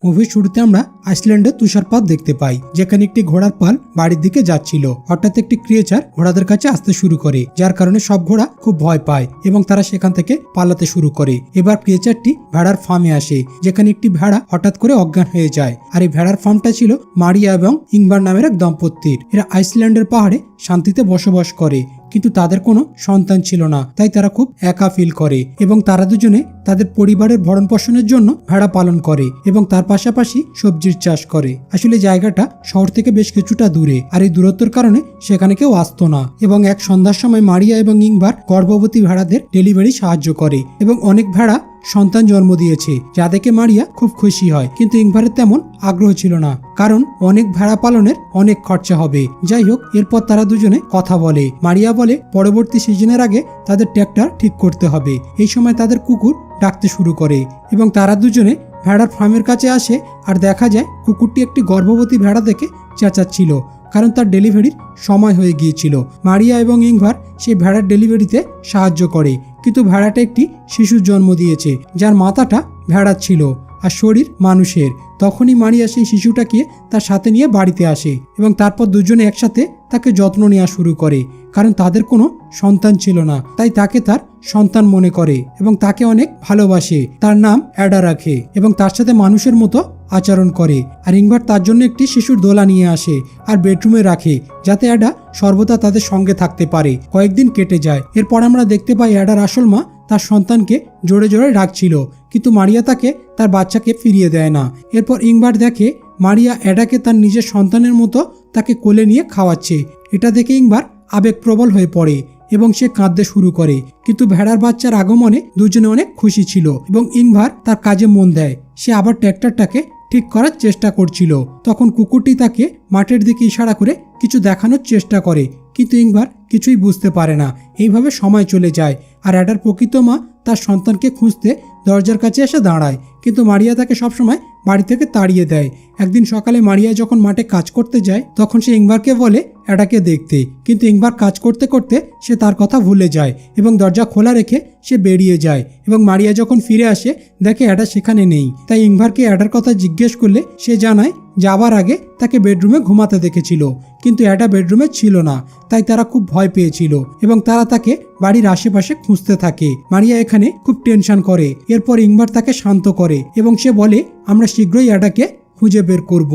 মুভির শুরুতে আমরা আইসল্যান্ডে তুষারপাত দেখতে পাই, যেখানে একটি ঘোড়ার পাল বাড়ির দিকে যাচ্ছিল। হঠাৎ একটি ক্রিয়েচার ঘোড়াদের কাছে আসতে শুরু করে, যার কারণে সব ঘোড়া খুব ভয় পায় এবং তারা সেখান থেকে পালাতে শুরু করে। এবার ক্রিয়েচারটি ভেড়ার ফার্মে আসে, যেখানে একটি ভেড়া হঠাৎ করে অজ্ঞান হয়ে যায়। আর এই ভেড়ার ফার্মটা ছিল মারিয়া এবং ইংবার নামের এক দম্পতির। এরা আইসল্যান্ডের পাহাড়ে শান্তিতে বসবাস করে, কিন্তু তাদের কোনো সন্তান ছিল না, তাই তারা খুব একা ফিল করে এবং তারা দুজনে তাদের পরিবারের ভরণ পোষণের জন্য ভেড়া পালন করে এবং তার পাশাপাশি সবজির চাষ করে। আসলে জায়গাটা শহর থেকে বেশ কিছুটা দূরে, আর এই দূরত্বের কারণে সেখানে কেউ আসতো না। এবং এক সন্ধ্যার সময় মারিয়া এবং ইংবার গর্ভবতী ভেড়াদের ডেলিভারি সাহায্য করে এবং অনেক ভেড়া সন্তান জন্ম দিয়েছে, যা দেখে মারিয়া খুব খুশি হয়। কিন্তু ইংবারের তেমন আগ্রহ ছিল না, কারণ অনেক ভেড়া পালনের অনেক খরচা হবে। যাই হোক, এরপর তারা দুজনে কথা বলে। মারিয়া বলে পরবর্তী সিজনের আগে তাদের ট্র্যাক্টর ঠিক করতে হবে। এই সময় তাদের কুকুর ডাকতে শুরু করে এবং তারা দুজনে ভেড়ার ফার্মের কাছে আসে আর দেখা যায় কুকুরটি একটি গর্ভবতী ভেড়া দেখে চেঁচাচ্ছিল, কারণ তার ডেলিভারির সময় হয়ে গিয়েছিল। মারিয়া এবং ইংভার সেই ভেড়ার ডেলিভারিতে সাহায্য করে, কিন্তু ভেড়াটা একটি শিশুর জন্ম দিয়েছে, যার মাথাটা ভেড়ার ছিল আর শরীর মানুষের। তখনই মারিয়া সেই শিশুটাকে তার সাথে নিয়ে বাড়িতে আসে এবং তারপর দুজনে একসাথে তাকে যত্ন নেওয়া শুরু করে, কারণ তাদের কোনো সন্তান ছিল না, তাই তাকে তার সন্তান মনে করে এবং তাকে অনেক ভালোবাসে। তার নাম অ্যাডা রাখে এবং তার সাথে মানুষের মতো আচরণ করে। আর ইংবার তার জন্য একটি শিশুর দোলা নিয়ে আসে আর বেডরুমে রাখে, যাতে অ্যাডা সর্বদা তাদের সঙ্গে থাকতে পারে। কয়েকদিন কেটে যায়। এরপর আমরা দেখতে পাই অ্যাডার আসল মা তার সন্তানকে জোরে জোরে ডাকছিল, কিন্তু মারিয়া তাকে তার বাচ্চাকে ফিরিয়ে দেয় না। এরপর ইংবার দেখে মারিয়া অ্যাডাকে তার নিজের সন্তানের মতো তাকে কোলে নিয়ে খাওয়াচ্ছে। এটা দেখে ইংবার আবেগপ্রবল হয়ে পড়ে এবং সে কাঁদতে শুরু করে। কিন্তু ভেড়ার বাচ্চার আগমনে দুজনে অনেক খুশি ছিল এবং ইংভার তার কাজে মন দেয়। সে আবার ট্র্যাক্টরটাকে ঠিক করার চেষ্টা করছিল। তখন কুকুরটি তাকে মাঠের দিকে ইশারা করে কিছু দেখানোর চেষ্টা করে, কিন্তু ইংভার কিছুই বুঝতে পারে না। এইভাবে সময় চলে যায় আর অ্যাডার প্রকৃত মা তার সন্তানকে খুঁজতে দরজার কাছে এসে দাঁড়ায়, কিন্তু মারিয়া তাকে সবসময় বাড়ি থেকে তাড়িয়ে দেয়। একদিন সকালে মারিয়া যখন মাঠে কাজ করতে যায়, তখন সে ইংবারকে বলে অ্যাডাকে দেখতে, কিন্তু ইংবার কাজ করতে করতে সে তার কথা ভুলে যায় এবং দরজা খোলা রেখে সে বেরিয়ে যায়। এবং মারিয়া যখন ফিরে আসে দেখে অ্যাডা সেখানে নেই, তাই ইংবারকে অ্যাডার কথা জিজ্ঞেস করলে সে জানায় যাবার আগে তাকে বেডরুমে ঘুমাতে দেখেছিল, কিন্তু অ্যাডা বেডরুমে ছিল না, তাই তারা খুব ভয় পেয়েছিল এবং তারা তাকে বাড়ির আশেপাশে খুঁজতে থাকে। মারিয়া এখানে খুব টেনশন করে। এরপর ইংবার তাকে শান্ত করে এবং সে বলে আমরা শীঘ্রই অ্যাডাকে খুঁজে বের করব।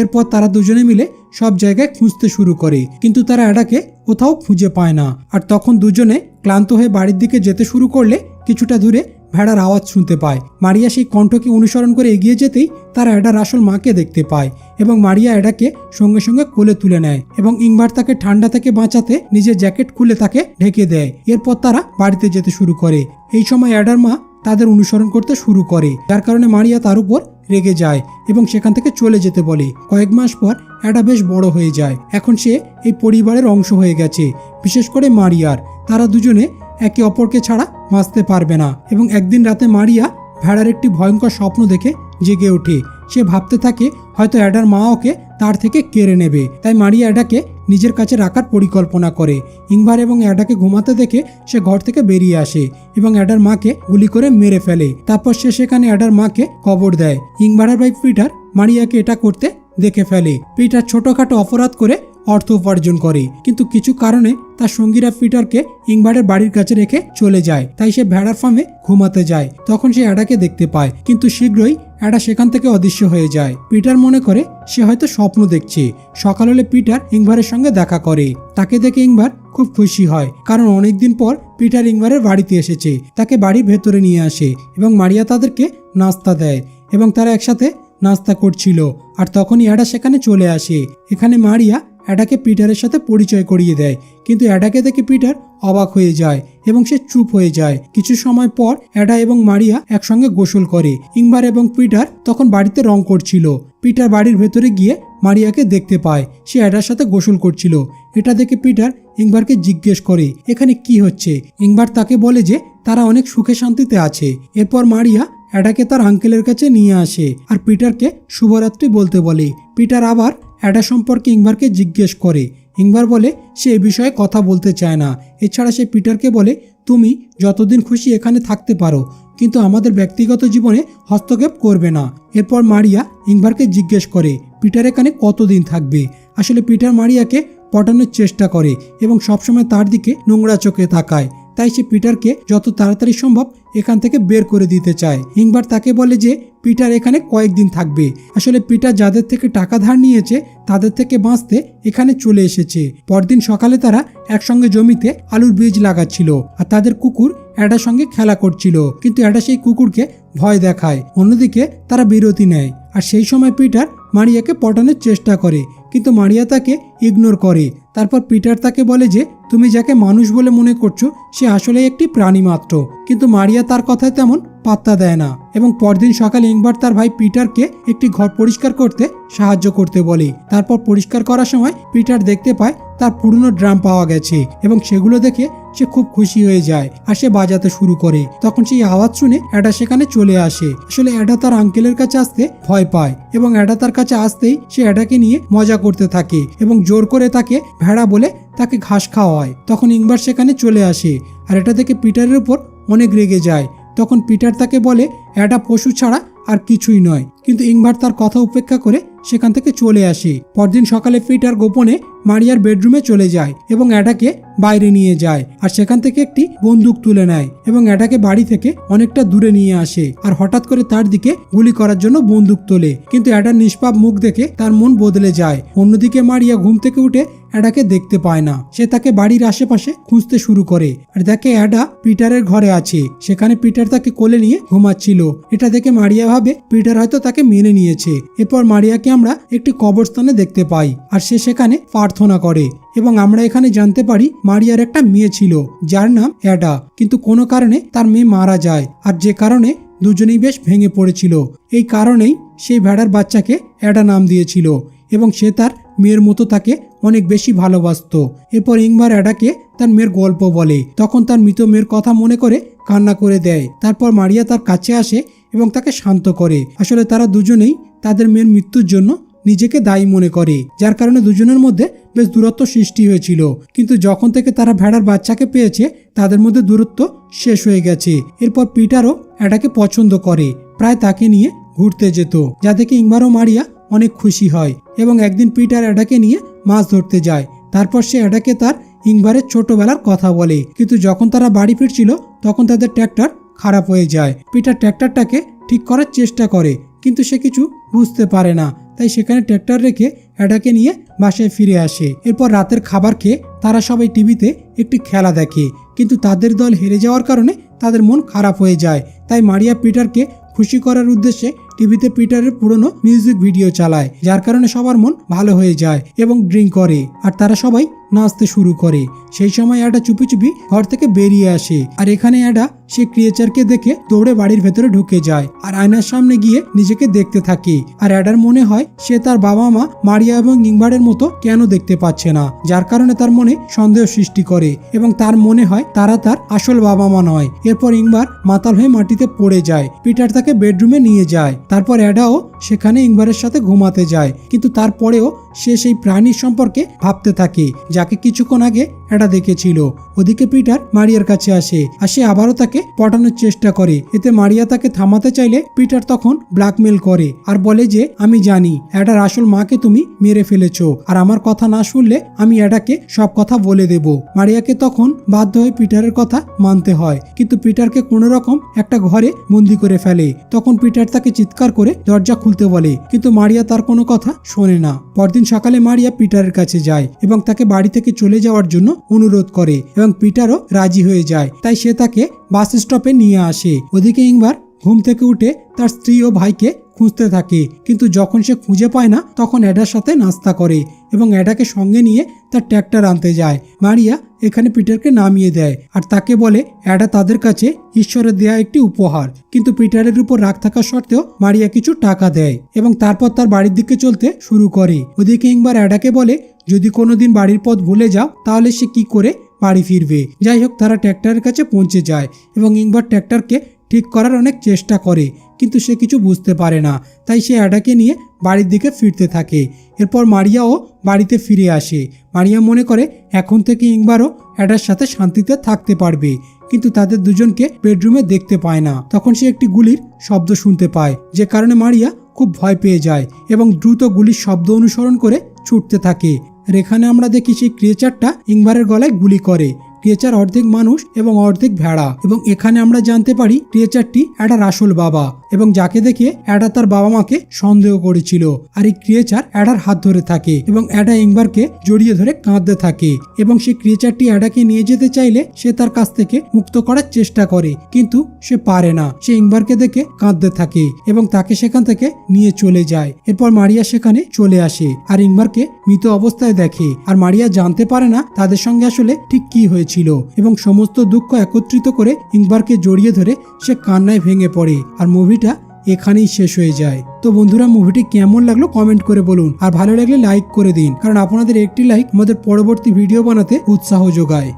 এরপর তারা দুজনে মিলে সব জায়গায় খুঁজতে শুরু করে, কিন্তু তারা অ্যাডাকে কোথাও খুঁজে পায় না। আর তখন দুজনে ক্লান্ত হয়ে বাড়ির দিকে যেতে শুরু করলে কিছুটা দূরে ভেড়ার আওয়াজ শুনতে পায়। মারিয়া সেই কণ্ঠকে অনুসরণ করে এগিয়ে যেতেই তারা অ্যাডার আসল মাকে দেখতে পায় এবং মারিয়া অ্যাডাকে সঙ্গে সঙ্গে কোলে তুলে নেয় এবং ইংবার তাকে ঠান্ডা থেকে বাঁচাতে নিজের জ্যাকেট খুলে তাকে ঢেকে দেয়। এরপর তারা বাড়িতে যেতে শুরু করে। এই সময় অ্যাডার মা তাদের অনুসরণ করতে শুরু করে, যার কারণে মারিয়া তার উপর রেগে যায় এবং সেখান থেকে চলে যেতে বলে। কয়েক মাস পর অ্যাডা বেশ বড় হয়ে যায়। এখন সে এই পরিবারের অংশ হয়ে গেছে, বিশেষ করে মারিয়ার। তারা দুজনে একে অপরকে ছাড়া বাঁচতে পারবে না এবং একদিন রাতে মারিয়া ভেড়ার একটি ভয়ঙ্কর স্বপ্ন দেখে জেগে ওঠে। সে ভাবতে থাকে হয়তো অ্যাডার মা ওকে তার থেকে কেড়ে নেবে, তাই মারিয়া অ্যাডাকে নিজের কাছে রাখার পরিকল্পনা করে। ইংবার এবং অ্যাডাকে ঘুমাতে দেখে সে ঘর থেকে বেরিয়ে আসে এবং অ্যাডার মাকে গুলি করে মেরে ফেলে। তারপর সে সেখানে অ্যাডার মাকে কবর দেয়। ইংবারের ভাই পিটার মারিয়াকে এটা করতে দেখে ফেলে। পিটার ছোটখাটো অপরাধ করে অর্থ উপার্জন করে, কিন্তু কিছু কারণে তার সঙ্গীরা পিটারকে ইংবারের বাড়ির কাছে রেখে চলে যায়। তাই সে ভেড়ার ফার্মে ঘুমাতে যায়। তখন সে অ্যাডাকে দেখতে পায়, কিন্তু শীঘ্রই অ্যাডা সেখান থেকে অদৃশ্য হয়ে যায়। পিটার মনে করে সে হয়তো স্বপ্ন দেখছে। সকাল হলে পিটার ইংবারের সঙ্গে দেখা করে। তাকে দেখে ইংবার খুব খুশি হয়, কারণ অনেকদিন পর পিটার ইংবারের বাড়িতে এসেছে। তাকে বাড়ির ভেতরে নিয়ে আসে এবং মারিয়া তাদেরকে নাস্তা দেয় এবং তারা একসাথে নাস্তা করছিল। আর তখনই অ্যাডা সেখানে চলে আসে। এখানে মারিয়া অ্যাডাকে পিটারের সাথে পরিচয় করিয়ে দেয়, কিন্তু অ্যাডাকে দেখে পিটার অবাক হয়ে যায় এবং সে চুপ হয়ে যায়। কিছু সময় পর অ্যাডা এবং মারিয়া একসঙ্গে গোসল করে। ইংবার এবং পিটার তখন বাড়িতে রং করছিল। পিটার বাড়ির ভেতরে গিয়ে মারিয়াকে দেখতে পায়, সে অ্যাডার সাথে গোসল করছিল। এটা দেখে পিটার ইংবারকে জিজ্ঞেস করে এখানে কি হচ্ছে। ইংবার তাকে বলে যে তারা অনেক সুখে শান্তিতে আছে। এরপর মারিয়া অ্যাডাকে তার আঙ্কেলের কাছে নিয়ে আসে আর পিটারকে শুভরাত্রি বলতে বলে। পিটার আবার অ্যাডা সম্পর্কে ইংবারকে জিজ্ঞেস করে। ইংবার বলে সে এ বিষয়ে কথা বলতে চায় না। এছাড়া সে পিটারকে বলে তুমি যতদিন খুশি এখানে থাকতে পারো, কিন্তু আমাদের ব্যক্তিগত জীবনে হস্তক্ষেপ করবে না। এরপর মারিয়া ইংভারকে জিজ্ঞেস করে পিটার এখানে কতদিন থাকবে। আসলে পিটার মারিয়াকে পটানোর চেষ্টা করে এবং সবসময় তার দিকে নোংরা চোখে তাকায়। তাই সে পিটারকে যত তাড়াতাড়ি সম্ভব এখান থেকে বের করে দিতে চায়। ইংভার তাকে বলে যে পিটার এখানে কয়েকদিন থাকবে। আসলে পিটার যাদের থেকে টাকা ধার নিয়েছে তাদের থেকে বাঁচতে এখানে চলে এসেছে। পরদিন সকালে তারা একসঙ্গে জমিতে আলুর বীজ লাগাচ্ছিল আর তাদের কুকুর অ্যাডার সঙ্গে খেলা করছিল, কিন্তু অ্যাডা সেই কুকুরকে ভয় দেখায়। অন্যদিকে তারা বিরতি নেয় আর সেই সময় পিটার মারিয়াকে পটানোর চেষ্টা করে, কিন্তু মারিয়া তাকে ইগনোর করে। তারপর পিটার তাকে বলে যে তুমি যাকে মানুষ বলে মনে করছো সে আসলে একটি প্রাণী মাত্র, কিন্তু মারিয়া তার কথায় তেমন পাত্তা দেয় না। এবং পরদিন সকালে ইংভার তার ভাই পিটারকে একটি ঘর পরিষ্কার করতে সাহায্য করতে বলে। তারপর পরিষ্কার করার সময় পিটার দেখতে পায় তার পুরনো ড্রাম পাওয়া গেছে এবং সেগুলো দেখে সে খুব খুশি হয়ে যায় আর সে বাজাতে শুরু করে। তখন সেই আওয়াজ শুনে অ্যাডা সেখানে চলে আসে। আসলে অ্যাডা তার আঙ্কেলের কাছে আসতে ভয় পায় এবং অ্যাডা তার কাছে আসতেই সে অ্যাডাকে নিয়ে মজা করতে থাকে এবং জোর করে তাকে ভেড়া বলে তাকে ঘাস খাওয়ায়। তখন ইংভার সেখানে চলে আসে আর এটা দেখে পিটারের উপর অনেক রেগে যায়। তখন পিটার তাকে বলে অ্যাডা পশু ছাড়া আর কিছুই নয়, কিন্তু ইংভার তার কথা উপেক্ষা করে সেখান থেকে চলে আসে। পরদিন সকালে পিটার গোপনে মারিয়ার বেডরুমে চলে যায় এবং অ্যাডাকে বাইরে নিয়ে যায় আর সেখান থেকে একটি বন্দুক তুলে নেয় এবং অ্যাডাকে বাড়ি থেকে অনেকটা দূরে নিয়ে আসে আর হঠাৎ করে তার দিকে গুলি করার জন্য বন্দুক তোলে, কিন্তু অ্যাডার নিষ্পাপ মুখ দেখে তার মন বদলে যায়। অন্যদিকে মারিয়া ঘুম থেকে উঠে অ্যাডাকে দেখতে পায় না। সে তাকে বাড়ির আশেপাশে খুঁজতে শুরু করে আর দেখে অ্যাডা পিটারের ঘরে আছে। সেখানে পিটার তাকে কোলে নিয়ে ঘুমাচ্ছিল। এটা দেখে মারিয়া ভাবে পিটার হয়তো তাকে মেনে নিয়েছে। এরপর মারিয়াকে আমরা একটি কবরস্থানে দেখতে পাই আর সে সেখানে প্রার্থনা করে এবং আমরা এখানে জানতে পারি মারিয়ার একটা মেয়ে ছিল যার নাম অ্যাডা, কিন্তু কোনো কারণে তার মেয়ে মারা যায় আর যে কারণে দুজনেই বেশ ভেঙে পড়েছিল। এই কারণেই সেই ভেড়ার বাচ্চাকে অ্যাডা নাম দিয়েছিল এবং সে তার মেয়ের মতো তাকে অনেক বেশি ভালোবাসতো। এরপর ইংভার অ্যাডাকে তার মেয়ের গল্প বলে, তখন তার মৃত মেয়ের কথা মনে করে কান্না করে দেয়। তারপর মারিয়া তার কাছে আসে এবং তাকে শান্ত করে। আসলে তারা দুজনেই তাদের মেয়ের মৃত্যুর জন্য নিজেকে দায়ী মনে করে, যার কারণে দুজনের মধ্যে বেশ দূরত্ব সৃষ্টি হয়েছিল। কিন্তু যখন থেকে তারা ভেড়ার বাচ্চাকে পেয়েছে তাদের মধ্যে দূরত্ব শেষ হয়ে গেছে। এরপর পিটারও অ্যাডাকে পছন্দ করে, প্রায় তাকে নিয়ে ঘুরতে যেত, যা দেখে ইংভার ও মারিয়া অনেক খুশি হয়। এবং একদিন পিটার অ্যাডাকে নিয়ে মাছ ধরতে যায়। তারপর সে অ্যাডাকে তার ইংভারের ছোটবেলার কথা বলে, কিন্তু যখন তারা বাড়ি ফিরছিল তখন তাদের ট্র্যাক্টর খারাপ হয়ে যায়। পিটার ট্র্যাক্টরটাকে ঠিক করার চেষ্টা করে, কিন্তু সে কিছু বুঝতে পারে না, তাই সেখানে ট্র্যাক্টর রেখে অ্যাডাকে নিয়ে বাসায় ফিরে আসে। এরপর রাতের খাবার খেয়ে তারা সবাই টিভিতে একটি খেলা দেখে, কিন্তু তাদের দল হেরে যাওয়ার কারণে তাদের মন খারাপ হয়ে যায়। তাই মারিয়া পিটারকে খুশি করার উদ্দেশ্যে টিভিতে পিটারের পুরনো মিউজিক ভিডিও চালায়, যার কারণে সবার মন ভালো হয়ে যায় এবং ড্রিঙ্ক করে আর তারা সবাই নাচতে শুরু করে। সেই সময় অ্যাডা চুপি চুপি ঘর থেকে বেরিয়ে আসে আর এখানে অ্যাডা সে ক্রিয়েচারকে দেখে দৌড়ে বাড়ির ভেতরে ঢুকে যায় আর আয়নার সামনে গিয়ে নিজেকে দেখতে থাকে। আর অ্যাডার মনে হয় সে তার বাবা মা মারিয়া এবং ইংভারের মতো কেন দেখতে পাচ্ছে না, যার কারণে তার মনে সন্দেহ সৃষ্টি করে এবং তার মনে হয় তারা তার আসল বাবা মা নয়। এরপর ইংভার মাতাল হয়ে মাটিতে পড়ে যায়। পিটার তাকে বেডরুমে নিয়ে যায়। তারপর অ্যাডাও সেখানে ইংভারের সাথে ঘুমাতে যায়, কিন্তু তারপরেও সে সেই প্রাণীর সম্পর্কে ভাবতে থাকে যাকে কিছুক্ষণ আগে অ্যাডা দেখেছিল। ওদিকে পিটার মারিয়ার কাছে আসে আর সে আবারও তাকে পটানোর চেষ্টা করে। এতে মারিয়া তাকে থামাতে চাইলে পিটার তখন ব্ল্যাকমেল করে আর বলে যে আমি জানি অ্যাডার আসল মাকে তুমি মেরে ফেলেছো আর আমার কথা না শুনলে আমি অ্যাডাকে সব কথা বলে দেব। মারিয়াকে তখন বাধ্য হয়ে পিটারের কথা মানতে হয়, কিন্তু পিটারকে কোনো রকম একটা ঘরে বন্দি করে ফেলে। তখন পিটার তাকে চিৎকার করে দরজা খুলতে বলে, কিন্তু মারিয়া তার কোনো কথা শোনে না। পরদিন সকালে মারিয়া পিটারের কাছে যায় এবং তাকে বাড়ি থেকে চলে যাওয়ার জন্য অনুরোধ করে এবং পিটারও রাজি হয়ে যায়। তাই সে তাকে বাস স্টপে নিয়ে আসে। ওদিকে ইংভার ঘুম থেকে উঠে তার স্ত্রী ও ভাইকে খুঁজতে থাকে, কিন্তু যখন সে খুঁজে পায় না তখন অ্যাডার সাথে নাস্তা করে এবং অ্যাডাকে সঙ্গে নিয়ে তার ট্র্যাক্টর আনতে যায়। মারিয়া এখানে পিটারকে নামিয়ে দেয় আর তাকে বলে অ্যাডা তাদের কাছে ঈশ্বরের দেয়া একটি উপহার, কিন্তু পিটারের উপর রাগ থাকা সত্ত্বেও মারিয়া কিছু টাকা দেয় এবং তারপর তার বাড়ির দিকে চলতে শুরু করে। ওদিকে ইংভার অ্যাডাকে বলে যদি কোনোদিন বাড়ির পথ ভুলে যাও তাহলে সে কি করে বাড়ি ফিরবে। যাই হোক, তারা ট্র্যাক্টরের কাছে পৌঁছে যায় এবং ইংভার ট্র্যাক্টরকে ঠিক করার অনেক চেষ্টা করে, কিন্তু সে কিছু বুঝতে পারে না, তাই সে অ্যাডাকে নিয়ে বাড়ির দিকে ফিরতে থাকে। এরপর মারিয়াও বাড়িতে ফিরে আসে। মারিয়া মনে করে এখন থেকে ইংবারও অ্যাডার সাথে শান্তিতে থাকতে পারবে, কিন্তু তাদের দুজনকে বেডরুমে দেখতে পায় না। তখন সে একটি গুলির শব্দ শুনতে পায়, যে কারণে মারিয়া খুব ভয় পেয়ে যায় এবং দ্রুত গুলির শব্দ অনুসরণ করে ছুটতে থাকে। আর এখানে আমরা দেখি সেই ক্রিয়েচারটা ইংবারের গলায় গুলি করে। ক্রিয়েচার অর্ধেক মানুষ এবং অর্ধেক ভেড়া, এবং এখানে আমরা জানতে পারি ক্রিয়েচারটি অ্যাডার আসল বাবা, এবং যাকে দেখে অ্যাডা তার বাবা মাকে সন্দেহ করেছিল। আর এই ক্রিয়েচার অ্যাডার হাত ধরে থাকে এবং অ্যাডা ইংবারকে জড়িয়ে ধরে কাঁদতে থাকে, এবং সেই ক্রিয়েচারটি অ্যাডাকে নিয়ে যেতে চাইলে সে তার কাছ থেকে মুক্ত করার চেষ্টা করে, কিন্তু সে পারে না। সে ইংবারকে দেখে কাঁদতে থাকে এবং তাকে সেখান থেকে নিয়ে চলে যায়। এরপর মারিয়া সেখানে চলে আসে আর ইংবারকে মৃত অবস্থায় দেখে। আর মারিয়া জানতে পারে না তাদের সঙ্গে আসলে ঠিক কি হয়েছিল, এবং সমস্ত দুঃখ একত্রিত করে ইংবারকে জড়িয়ে ধরে সে কান্নায় ভেঙে পড়ে। আর মুভিটা এখানেই শেষ হয়ে যায়। তো বন্ধুরা, মুভিটি কেমন লাগলো কমেন্ট করে বলুন, আর ভালো লাগলে লাইক করে দিন, কারণ আপনাদের একটি লাইক আমাদের পরবর্তী ভিডিও বানাতে উৎসাহ যোগায়।